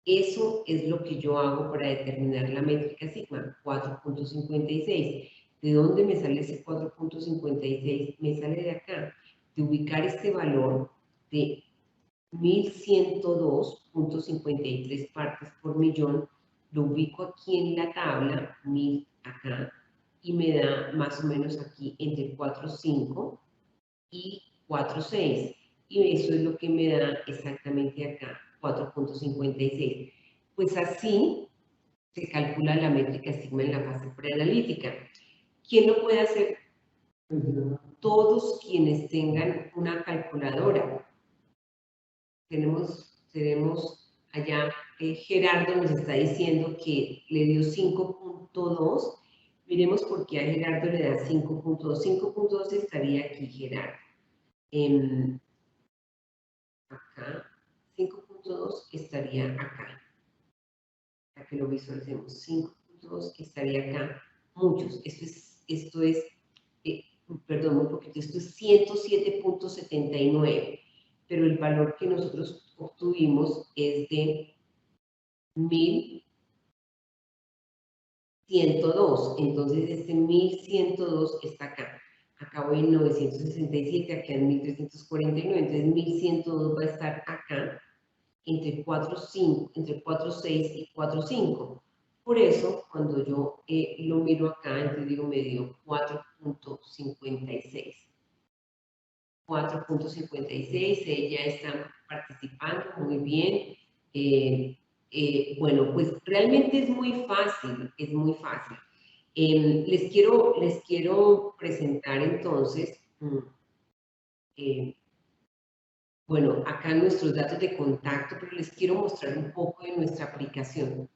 Eso es lo que yo hago para determinar la métrica sigma, 4.56. ¿De dónde me sale ese 4.56? Me sale de acá, de ubicar este valor de 1102.53 partes por millón, lo ubico aquí en la tabla, 1000 acá, y me da más o menos aquí entre 4.5 y 4.6. Y eso es lo que me da exactamente acá, 4.56. Pues así se calcula la métrica sigma en la fase preanalítica. ¿Quién lo puede hacer? Todos quienes tengan una calculadora. Tenemos allá, Gerardo nos está diciendo que le dio 5.2. Miremos por qué a Gerardo le da 5.2. 5.2 estaría aquí, Gerardo. Acá, 5.2 estaría acá, para que lo visualicemos. 5.2 estaría acá, muchos, esto es perdón, un poquito, esto es 107.79, pero el valor que nosotros obtuvimos es de 1102, entonces este 1102 está acá. Acá voy en 967, acá en 1349, entonces 1102 va a estar acá entre 4.5, entre 4.6 y 4.5. Por eso, cuando yo lo miro acá, entonces digo, me dio 4.56. 4.56, ella está participando muy bien. Bueno, pues realmente es muy fácil, es muy fácil. Les quiero presentar entonces, bueno, acá nuestros datos de contacto, pero les quiero mostrar un poco de nuestra aplicación.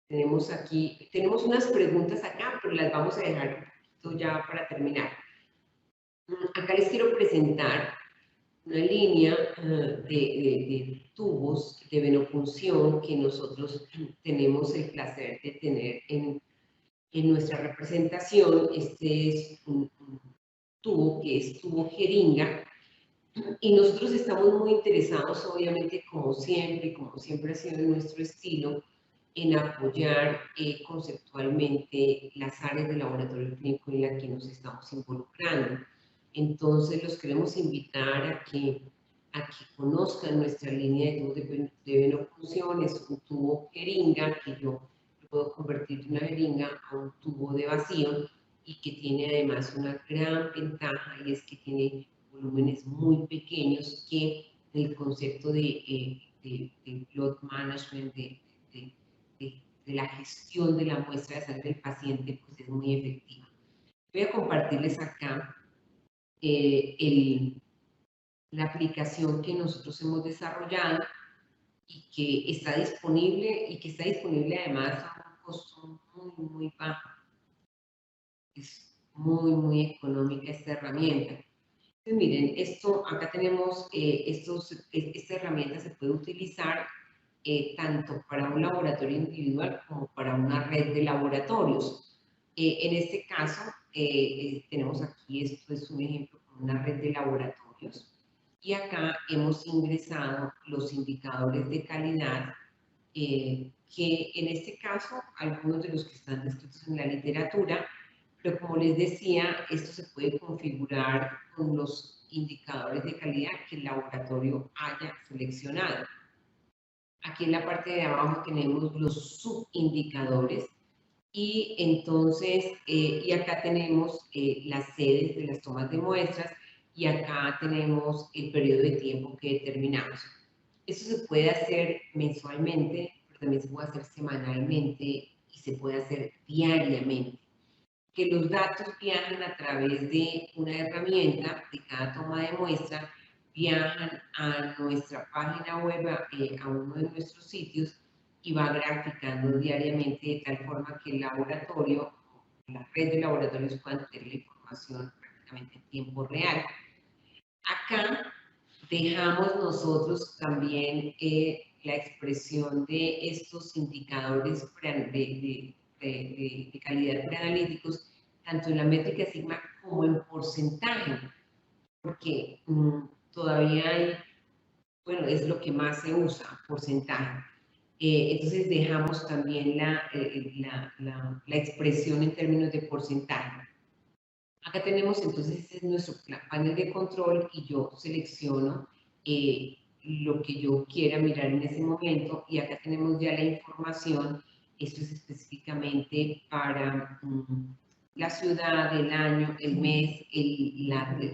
Tenemos aquí, tenemos unas preguntas acá, pero las vamos a dejar un poquito ya para terminar. Acá les quiero presentar una línea de tubos de venopunción que nosotros tenemos el placer de tener en nuestra representación. Este es un tubo que es tubo jeringa, y nosotros estamos muy interesados, obviamente, como siempre ha sido nuestro estilo, en apoyar conceptualmente las áreas de laboratorio clínico en las que nos estamos involucrando. Entonces, los queremos invitar a que conozcan nuestra línea de tubos de venopunción. Es un tubo jeringa que yo puedo convertir de una jeringa a un tubo de vacío, y que tiene además una gran ventaja, y es que tiene volúmenes muy pequeños, que el concepto de blood management, de la gestión de la muestra de sangre del paciente, pues es muy efectiva. Voy a compartirles acá la aplicación que nosotros hemos desarrollado y que está disponible además a un costo muy, muy bajo. Es muy, muy económica esta herramienta. Entonces, miren, acá tenemos, esta herramienta se puede utilizar tanto para un laboratorio individual como para una red de laboratorios. En este caso, tenemos aquí, esto es un ejemplo con una red de laboratorios, y acá hemos ingresado los indicadores de calidad, que en este caso, algunos de los que están descritos en la literatura, pero como les decía, esto se puede configurar con los indicadores de calidad que el laboratorio haya seleccionado. Aquí en la parte de abajo tenemos los subindicadores, y entonces, y acá tenemos las sedes de las tomas de muestras, y acá tenemos el periodo de tiempo que determinamos. Eso se puede hacer mensualmente, pero también se puede hacer semanalmente, y se puede hacer diariamente. Que los datos viajan a través de una herramienta de cada toma de muestra, viajan a nuestra página web, a uno de nuestros sitios, y va graficando diariamente de tal forma que el laboratorio, la red de laboratorios puedan tener la información prácticamente en tiempo real. Acá dejamos nosotros también la expresión de estos indicadores de calidad preanalíticos, tanto en la métrica sigma como en porcentaje, porque todavía hay, bueno, es lo que más se usa, porcentaje. Entonces dejamos también la expresión en términos de porcentaje. Acá tenemos entonces, este es nuestro panel de control y yo selecciono lo que yo quiera mirar en ese momento, y acá tenemos ya la información. Esto es específicamente para la ciudad, el año, el mes,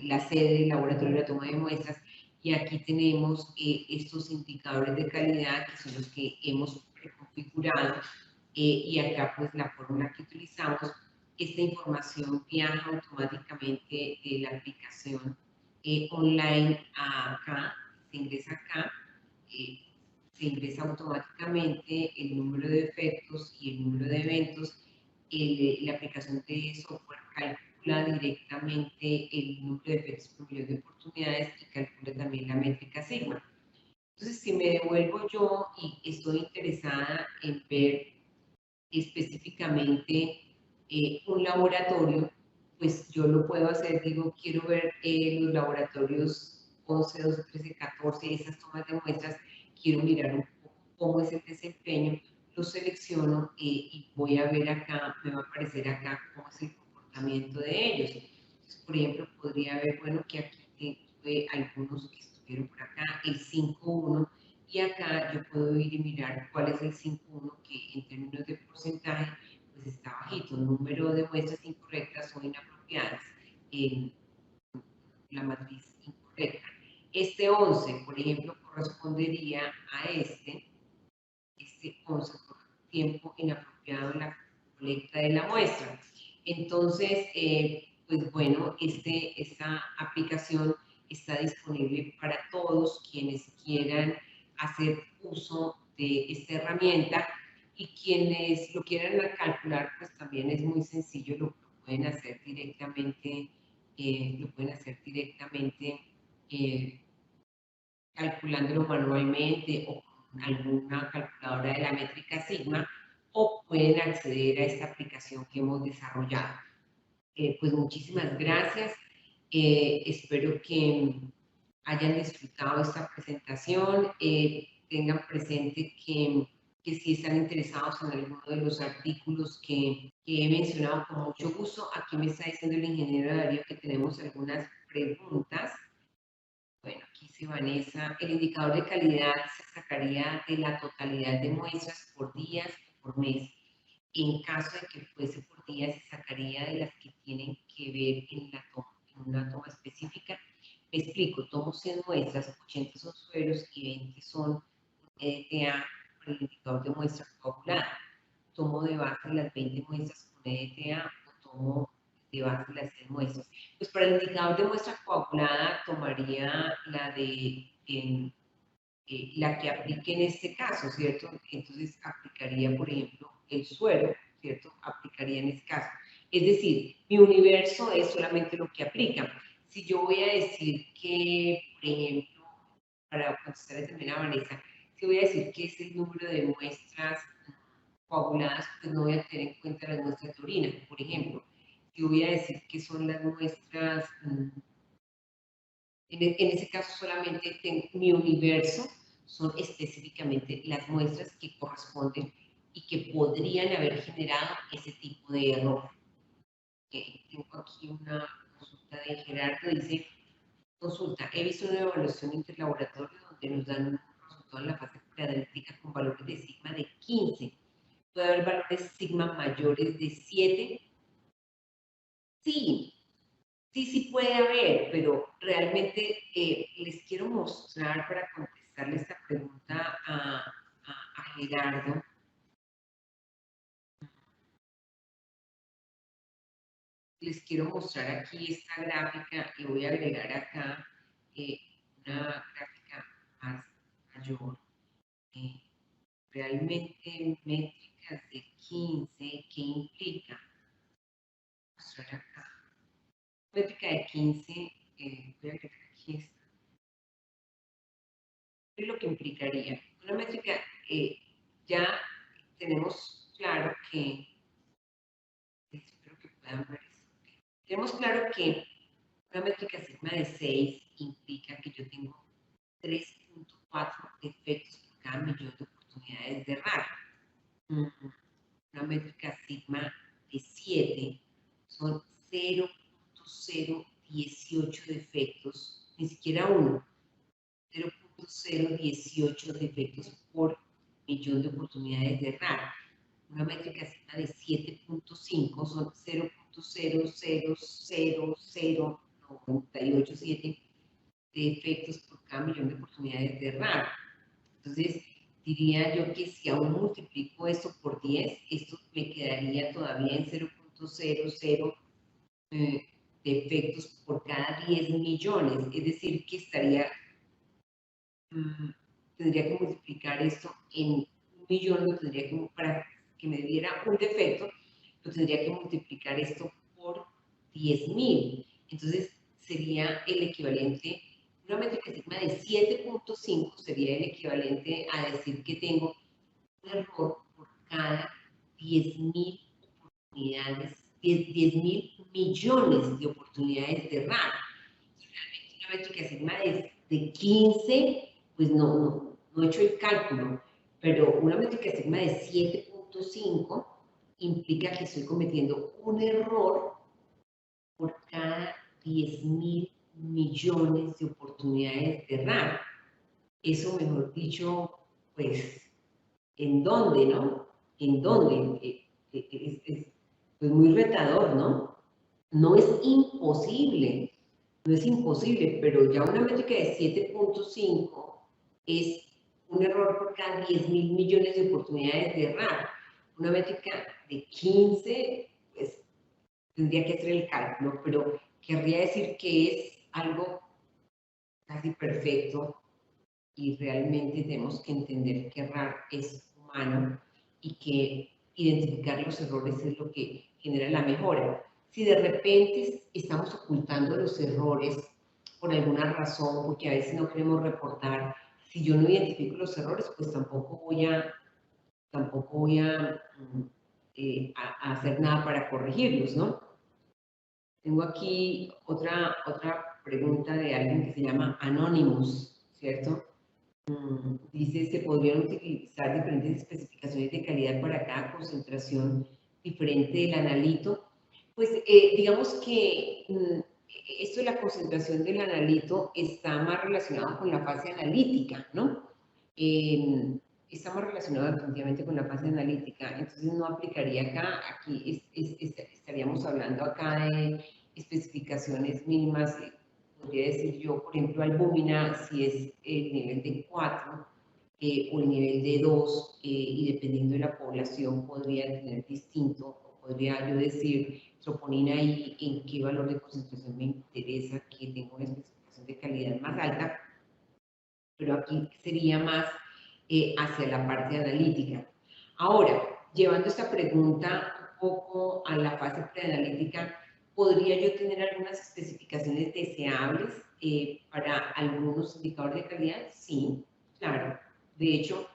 la sede del laboratorio de la toma de muestras, y aquí tenemos estos indicadores de calidad que son los que hemos preconfigurado, y acá pues la fórmula que utilizamos. Esta información viaja automáticamente de la aplicación online a acá, se ingresa acá, se ingresa automáticamente el número de efectos y el número de eventos. La aplicación de software calcula directamente el número de efectos por millón de oportunidades y calcula también la métrica sigma. Entonces, si me devuelvo yo y estoy interesada en ver específicamente un laboratorio, pues yo lo puedo hacer. Digo, quiero ver los laboratorios 11, 12, 13, 14, esas tomas de muestras, quiero mirar un poco cómo es el desempeño, lo selecciono y voy a ver acá, me va a aparecer acá cómo es el comportamiento de ellos. Entonces, por ejemplo, podría ver, bueno, que aquí tuve algunos que estuvieron por acá, el 5.1, y acá yo puedo ir y mirar cuál es el 5.1, que en términos de porcentaje pues está bajito, número de muestras incorrectas o inapropiadas en la matriz incorrecta. Este 11, por ejemplo, correspondería a este 11 por tiempo inapropiado en la colecta de la muestra. Entonces, pues bueno, esta aplicación está disponible para todos quienes quieran hacer uso de esta herramienta, y quienes lo quieran calcular, pues también es muy sencillo, lo pueden hacer directamente, eh, calculándolo manualmente o con alguna calculadora de la métrica sigma, o pueden acceder a esta aplicación que hemos desarrollado. Pues muchísimas gracias. Espero que hayan disfrutado esta presentación. Tengan presente que si están interesados en alguno de los artículos que he mencionado, con mucho gusto. Aquí me está diciendo el ingeniero Darío que tenemos algunas preguntas. Bueno, aquí dice Vanessa, el indicador de calidad se sacaría de la totalidad de muestras por días o por mes. En caso de que fuese por día, se sacaría de las que tienen que ver en una toma específica. Me explico, tomo 100 muestras, 80 son sueros y 20 son EDTA por el indicador de muestra coagulada. Tomo de base las 20 muestras con EDTA o tomo de base las 100 muestras. Pues para el indicador de muestra coagulada tomaría la que aplique en este caso, ¿cierto? Entonces aplicaría, por ejemplo, el suero, ¿cierto? Aplicaría en este caso. Es decir, mi universo es solamente lo que aplica. Si yo voy a decir que, por ejemplo, para contestar también a Vanessa, si voy a decir que es el número de muestras coaguladas, pues no voy a tener en cuenta las muestras de orina, por ejemplo. Si voy a decir que son las muestras, en ese caso solamente mi universo son específicamente las muestras que corresponden y que podrían haber generado ese tipo de error. Tengo aquí una consulta de Gerardo, dice, consulta, he visto una evaluación interlaboratorio donde nos dan un resultado en la fase preanalítica con valores de sigma de 15. ¿Puede haber valores sigma mayores de 7? Sí, sí puede haber, pero realmente les quiero mostrar, para contestarle esta pregunta a Gerardo, les quiero mostrar aquí esta gráfica y voy a agregar acá una gráfica más mayor. Realmente métricas de 15, ¿qué implica? Mostrar acá. Métrica de 15, voy a agregar aquí esta. ¿Qué es lo que implicaría? Una métrica, ya tenemos claro que, espero que puedan ver esto. Tenemos claro que una métrica sigma de 6 implica que yo tengo 3.4 defectos por cada millón de oportunidades de errar. Una métrica sigma de 7 son 0.018 defectos, ni siquiera uno, 0.018 defectos por millón de oportunidades de errar. Una métrica sigma de 7.5 son 0.0000987 defectos por cada millón de oportunidades de errar. Entonces, diría yo que si aún multiplico esto por 10, esto me quedaría todavía en 0.00 defectos por cada 10 millones. Es decir, que tendría que multiplicar esto en 1 millón, para que me diera un defecto, lo tendría que multiplicar esto por 10.000. Entonces, sería el equivalente. Una métrica sigma de 7.5 sería el equivalente a decir que tengo un error por cada 10.000 oportunidades, 10.000 millones de oportunidades de errar. Realmente una métrica sigma de 15, pues no he hecho el cálculo, pero una métrica sigma de 7.5 implica que estoy cometiendo un error por cada 10.000 millones de oportunidades de errar. Eso, mejor dicho, pues, ¿en dónde, no? ¿En dónde? Es pues muy retador, ¿no? No es imposible, pero ya una métrica de 7.5 es un error por cada 10.000 millones de oportunidades de errar. Una métrica de 15, pues tendría que hacer el cálculo, pero querría decir que es algo casi perfecto y realmente tenemos que entender que errar es humano y que identificar los errores es lo que genera la mejora. Si de repente estamos ocultando los errores por alguna razón, porque a veces no queremos reportar, si yo no identifico los errores, pues tampoco voy a hacer nada para corregirlos, ¿no? Tengo aquí otra pregunta de alguien que se llama Anonymous, ¿cierto? Dice, ¿se podrían utilizar diferentes especificaciones de calidad para cada concentración diferente del analito? Pues digamos que esto de la concentración del analito está más relacionado con la fase analítica, ¿no? Está más relacionado definitivamente con la fase analítica, entonces no aplicaría acá, aquí estaríamos hablando acá de especificaciones mínimas, podría decir yo, por ejemplo, albúmina, si es el nivel de 4 o el nivel de 2, y dependiendo de la población podría tener distinto, podría yo decir, troponina y en qué valor de concentración me interesa que tenga una especificación de calidad más alta, pero aquí sería más hacia la parte analítica. Ahora, llevando esta pregunta un poco a la fase preanalítica, ¿podría yo tener algunas especificaciones deseables para algunos indicadores de calidad? Sí, claro. De hecho,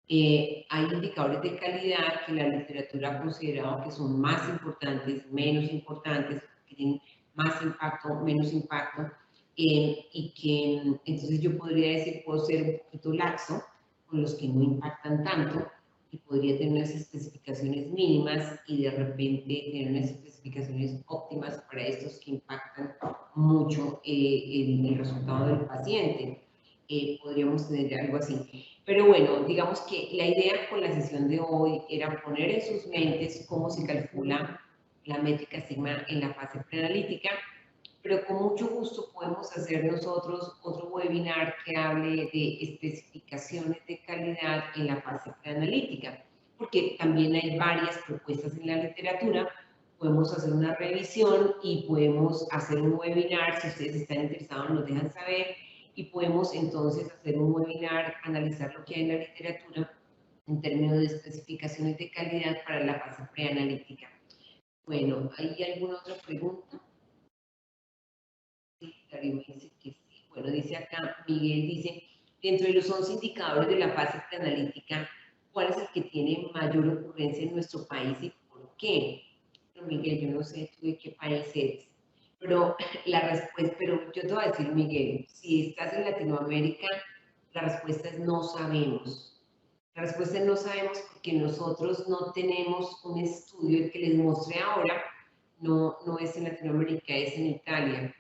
hay indicadores de calidad que la literatura ha considerado que son más importantes, menos importantes, que tienen más impacto, menos impacto, y que entonces yo podría decir, puedo ser un poquito laxo con los que no impactan tanto y podría tener unas especificaciones mínimas y de repente tener unas especificaciones óptimas para estos que impactan mucho el resultado del paciente. Podríamos tener algo así. Pero bueno, digamos que la idea con la sesión de hoy era poner en sus mentes cómo se calcula la métrica sigma en la fase preanalítica, pero con mucho gusto podemos hacer nosotros otro webinar que hable de especificaciones de calidad en la fase preanalítica, porque también hay varias propuestas en la literatura podemos hacer una revisión y podemos hacer un webinar. Si ustedes están interesados, nos dejan saber y podemos entonces hacer un webinar, analizar lo que hay en la literatura en términos de especificaciones de calidad para la fase preanalítica. Bueno, ¿hay alguna otra pregunta? Sí, Darío me dice que sí. Bueno, dice acá, Miguel dice, dentro de los 11 indicadores de la fase preanalítica, ¿cuál es el que tiene mayor ocurrencia en nuestro país y por qué? Pero Miguel, yo no sé tú de qué país eres, pero la respuesta, pero yo te voy a decir, Miguel, si estás en Latinoamérica, la respuesta es no sabemos. La respuesta es no sabemos porque nosotros no tenemos un estudio, el que les mostré ahora, no es en Latinoamérica, es en Italia.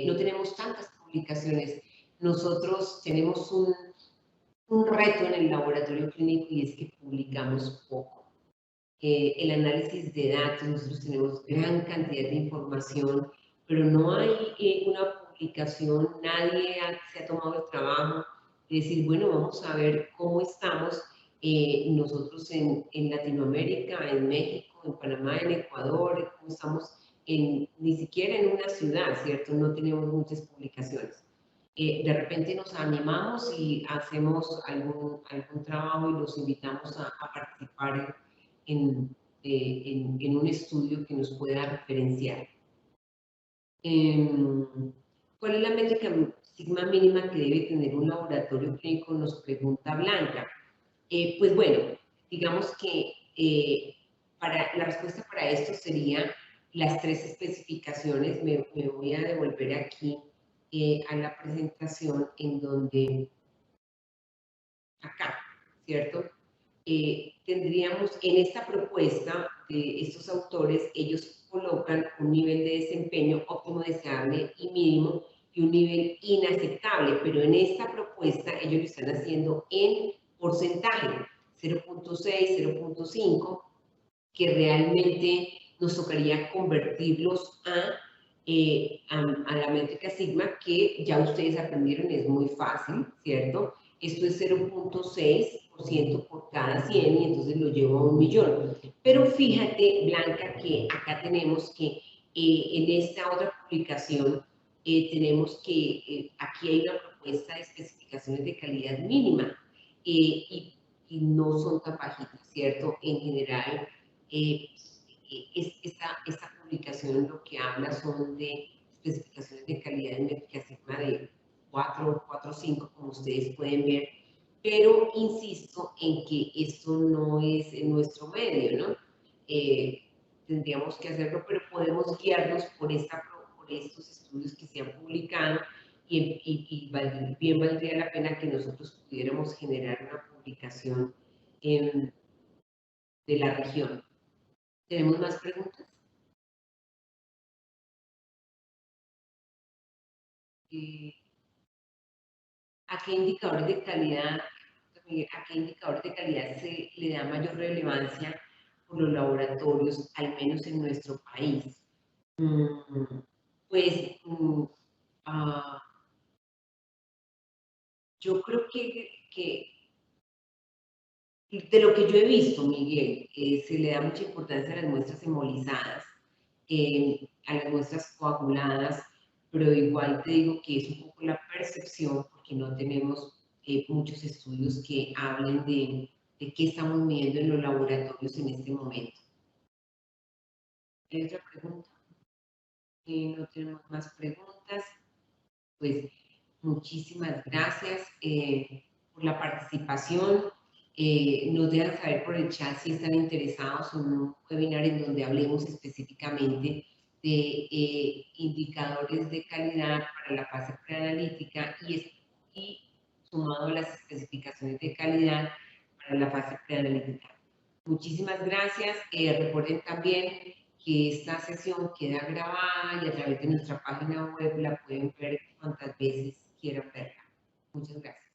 No tenemos tantas publicaciones. Nosotros tenemos un reto en el laboratorio clínico y es que publicamos poco. El análisis de datos, nosotros tenemos gran cantidad de información, pero no hay una publicación, nadie se ha tomado el trabajo de decir, bueno, vamos a ver cómo estamos nosotros en Latinoamérica, en México, en Panamá, en Ecuador, cómo estamos ni siquiera en una ciudad, ¿cierto? No tenemos muchas publicaciones. De repente nos animamos y hacemos algún trabajo y los invitamos a participar en un estudio que nos pueda referenciar. ¿Cuál es la métrica sigma mínima que debe tener un laboratorio clínico? Nos pregunta Blanca. Pues bueno, digamos que la respuesta para esto sería las 3 especificaciones. Me voy a devolver aquí a la presentación en donde, acá, ¿cierto? Tendríamos en esta propuesta de estos autores, ellos colocan un nivel de desempeño óptimo, deseable y mínimo y un nivel inaceptable, pero en esta propuesta ellos lo están haciendo en porcentaje, 0.6, 0.5, que realmente nos tocaría convertirlos a la métrica sigma, que ya ustedes aprendieron, es muy fácil, ¿cierto? Esto es 0.6% por cada 100 y entonces lo llevo a 1.000.000. Pero fíjate, Blanca, que acá tenemos que en esta otra publicación tenemos que aquí hay una propuesta de especificaciones de calidad mínima y no son tan bajitas, ¿cierto? En general, esta publicación lo que habla son de especificaciones de calidad en métrica sigma de 4, 4, 5, como ustedes pueden ver, pero insisto en que esto no es en nuestro medio, ¿no? Tendríamos que hacerlo, pero podemos guiarnos por estos estudios que se han publicado y bien valdría la pena que nosotros pudiéramos generar una publicación de la región. ¿Tenemos más preguntas? ¿A qué indicadores de calidad, se le da mayor relevancia por los laboratorios, al menos en nuestro país? Pues uh, yo creo que de lo que yo he visto, Miguel, se le da mucha importancia a las muestras hemolizadas, a las muestras coaguladas, pero igual te digo que es un poco la percepción, porque no tenemos muchos estudios que hablen de qué estamos midiendo en los laboratorios en este momento. ¿Hay otra pregunta? No tenemos más preguntas. Pues muchísimas gracias por la participación. Nos dejan saber por el chat si están interesados en un webinar en donde hablemos específicamente de indicadores de calidad para la fase preanalítica y sumado a las especificaciones de calidad para la fase preanalítica. Muchísimas gracias. Recuerden también que esta sesión queda grabada y a través de nuestra página web la pueden ver cuantas veces quieran verla. Muchas gracias.